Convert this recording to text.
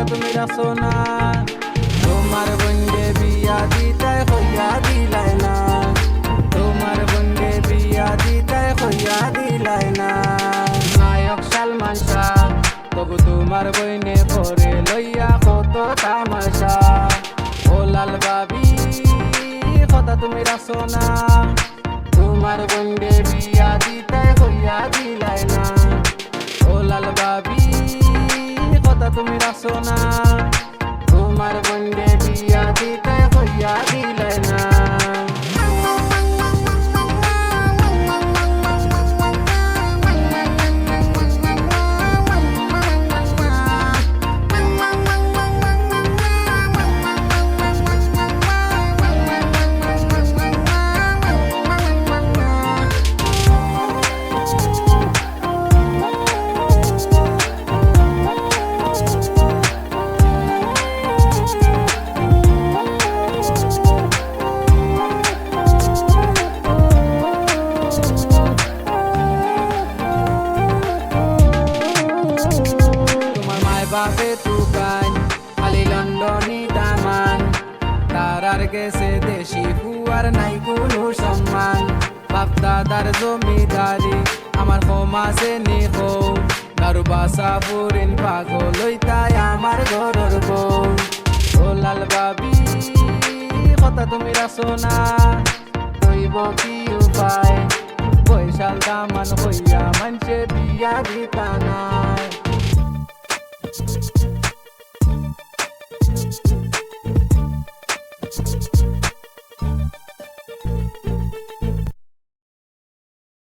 কথা তুমি রাখো না। তোমার বন্ধে বিয়া দিতে হইয়া দিলাই না, তোমার বন্ধে বিয়া দিতে হইয়া দিলাই না। নায়ক সালমান শাহ তবু তোমার বইনে করে লইয়া কত তামাশা। ও লাল বাবি কথা তুমি রাখো না, তোমার বন্ধে বিয়া দিতে হইয়া দিলাই না। ও লাল বাবি কথা তুমি রাখো না, তোমার বন্ধে বিয়া দিতে হইয়া দিলাই না। বাপে তুকান খালি লন্ডনি দামান, তারার গেছে দেশি ফুয়ার নাই কোনো সম্মান। বাপ দাদার জমিদারি আমার সমাজে নিখো, গারু বাসা ফুরিন পাগল তাই আমার ঘরের বউ। ও লাল বাবি কথা তুমি রাখো না, কইব কি উপায় বৈশাল দামান হইয়া মানছে বিয়া দিতা নাই।